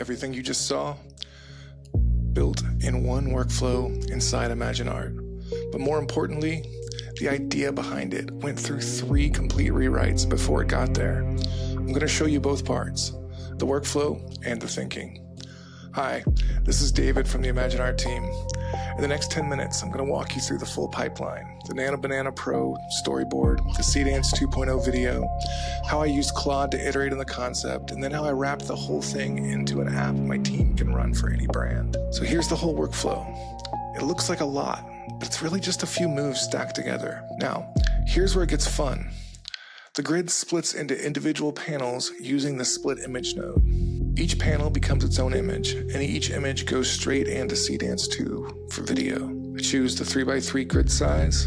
Everything you just saw, built in one workflow inside ImagineArt. But more importantly, the idea behind it went through 3 complete rewrites before it got there. I'm going to show you both parts, the workflow and the thinking. Hi, this is David from the ImagineArt team. In the next 10 minutes, I'm going to walk you through the full pipeline, the Nano Banana Pro storyboard, the Seedance 2.0 video, how I used Claude to iterate on the concept, and then how I wrapped the whole thing into an app my team can run for any brand. So here's the whole workflow. It looks like a lot, but it's really just a few moves stacked together. Now, here's where it gets fun. The grid splits into individual panels using the split image node. Each panel becomes its own image, and each image goes straight into Seedance 2 for video. I choose the 3x3 grid size,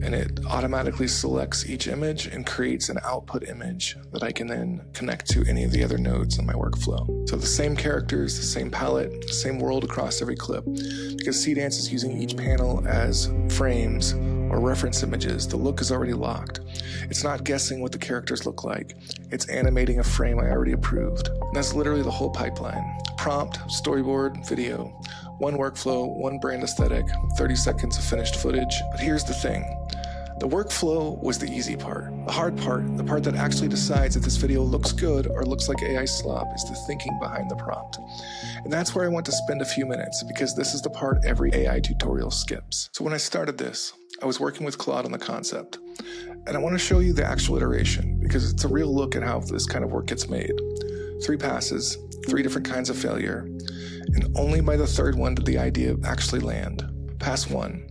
and it automatically selects each image and creates an output image that I can then connect to any of the other nodes in my workflow. So the same characters, the same palette, same world across every clip. Because Seedance is using each panel as frames or reference images, the look is already locked. It's not guessing what the characters look like. It's animating a frame I already approved. And that's literally the whole pipeline. Prompt, storyboard, video, one workflow, one brand aesthetic, 30 seconds of finished footage. But here's the thing. The workflow was the easy part. The hard part, the part that actually decides if this video looks good or looks like AI slop, is the thinking behind the prompt. And that's where I want to spend a few minutes, because this is the part every AI tutorial skips. So when I started this, I was working with Claude on the concept. And I want to show you the actual iteration, because it's a real look at how this kind of work gets made. 3 passes, 3 different kinds of failure, and only by the 3rd one did the idea actually land. Pass 1.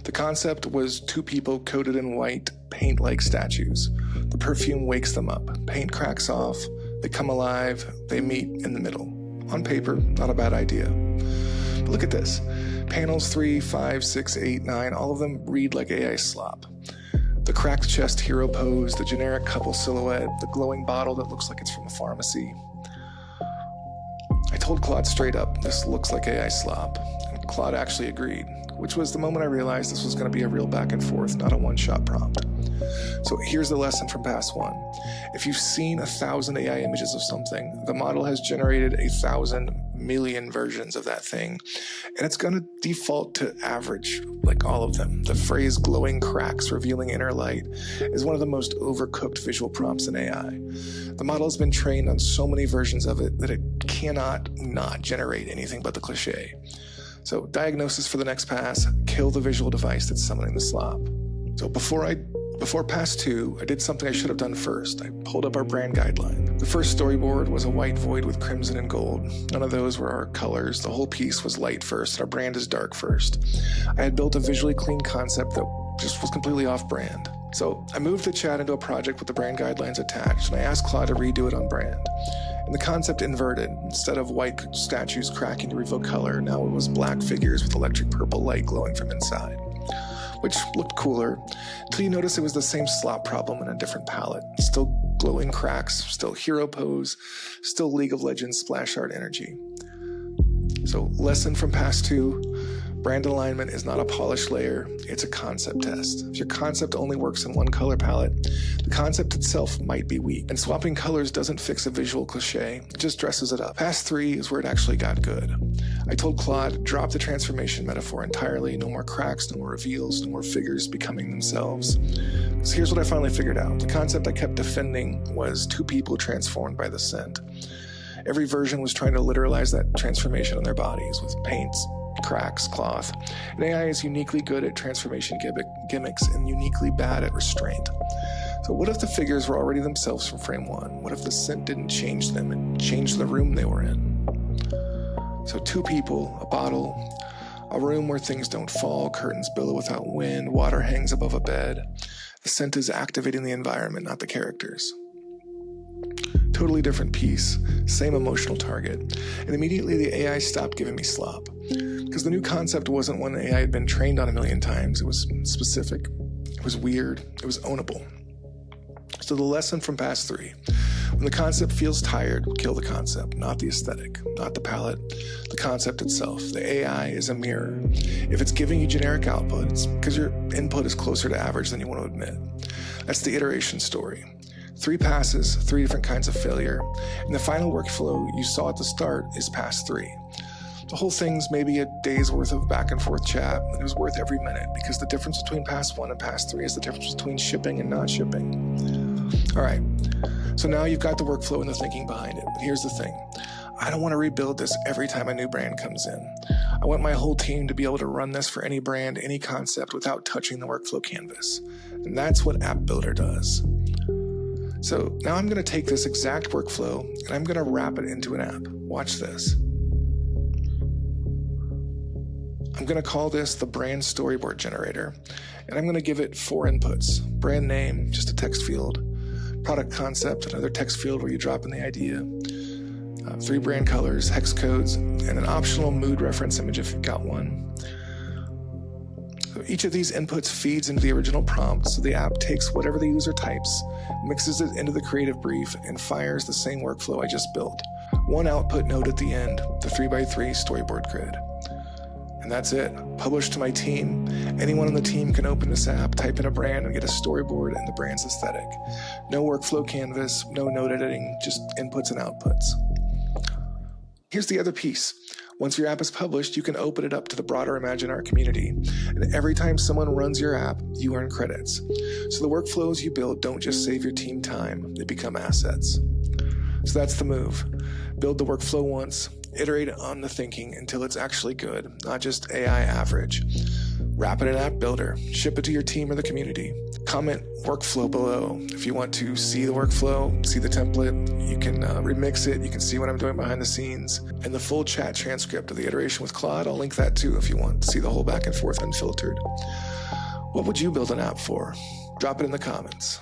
The concept was 2 people coated in white, paint-like statues. The perfume wakes them up. Paint cracks off, they come alive, they meet in the middle. On paper, not a bad idea. But look at this. Panels 3, 5, 6, 8, 9, all of them read like AI slop. The cracked chest hero pose, the generic couple silhouette, the glowing bottle that looks like it's from a pharmacy. I told Claude straight up, this looks like AI slop, and Claude actually agreed, which was the moment I realized this was going to be a real back and forth, not a one-shot prompt. So here's the lesson from pass 1. If you've seen 1,000 AI images of something, the model has generated 1,000 million versions of that thing, and it's going to default to average, like all of them. The phrase glowing cracks revealing inner light is one of the most overcooked visual prompts in AI. The model has been trained on so many versions of it that it cannot not generate anything but the cliche. So diagnosis for the next pass, kill the visual device that's summoning the slop. So before pass 2, I did something I should have done first. I pulled up our brand guideline. The first storyboard was a white void with crimson and gold. None of those were our colors. The whole piece was light first, and our brand is dark first. I had built a visually clean concept that just was completely off-brand. So I moved the chat into a project with the brand guidelines attached, and I asked Claude to redo it on brand. And the concept inverted. Instead of white statues cracking to reveal color, now it was black figures with electric purple light glowing from inside, which looked cooler, until you notice it was the same slop problem in a different palette. Still glowing cracks, still hero pose, still League of Legends splash art energy. So lesson from pass 2, brand alignment is not a polished layer, it's a concept test. If your concept only works in one color palette, the concept itself might be weak. And swapping colors doesn't fix a visual cliche, it just dresses it up. Pass 3 is where it actually got good. I told Claude, drop the transformation metaphor entirely, no more cracks, no more reveals, no more figures becoming themselves. So here's what I finally figured out. The concept I kept defending was 2 people transformed by the scent. Every version was trying to literalize that transformation on their bodies with paints, cracks, cloth. And AI is uniquely good at transformation gimmicks and uniquely bad at restraint. So what if the figures were already themselves from frame 1? What if the scent didn't change them and changed the room they were in? So 2 people, a bottle, a room where things don't fall, curtains billow without wind, water hangs above a bed. The scent is activating the environment, not the characters. Totally different piece, same emotional target. And immediately the AI stopped giving me slop. Because the new concept wasn't one AI had been trained on a million times. It was specific, it was weird, it was ownable. So the lesson from pass 3. When the concept feels tired, kill the concept, not the aesthetic, not the palette, the concept itself. The AI is a mirror. If it's giving you generic output, it's because your input is closer to average than you want to admit. That's the iteration story. 3 passes, 3 different kinds of failure, and the final workflow you saw at the start is pass 3. The whole thing's maybe a day's worth of back and forth chat, and it was worth every minute because the difference between pass 1 and pass 3 is the difference between shipping and not shipping. All right, so now you've got the workflow and the thinking behind it. But here's the thing. I don't want to rebuild this every time a new brand comes in. I want my whole team to be able to run this for any brand, any concept without touching the workflow canvas. And that's what App Builder does. So now I'm going to take this exact workflow and I'm going to wrap it into an app. Watch this. I'm going to call this the brand storyboard generator, and I'm going to give it 4 inputs: brand name, just a text field; product concept, another text field where you drop in the idea; 3 brand colors, hex codes, and an optional mood reference image if you've got one. So each of these inputs feeds into the original prompt, so the app takes whatever the user types, mixes it into the creative brief, and fires the same workflow I just built. 1 output node at the end, the 3x3 storyboard grid. And that's it. Published to my team. Anyone on the team can open this app, type in a brand, and get a storyboard and the brand's aesthetic. No workflow canvas, no node editing, just inputs and outputs. Here's the other piece. Once your app is published, you can open it up to the broader ImagineArt community. And every time someone runs your app, you earn credits. So the workflows you build don't just save your team time, they become assets. So that's the move. Build the workflow once, iterate on the thinking until it's actually good, not just AI average. Wrap it in App Builder, ship it to your team or the community. Comment workflow below. If you want to see the workflow, see the template, you can remix it, you can see what I'm doing behind the scenes. And the full chat transcript of the iteration with Claude, I'll link that too if you want to see the whole back and forth unfiltered. What would you build an app for? Drop it in the comments.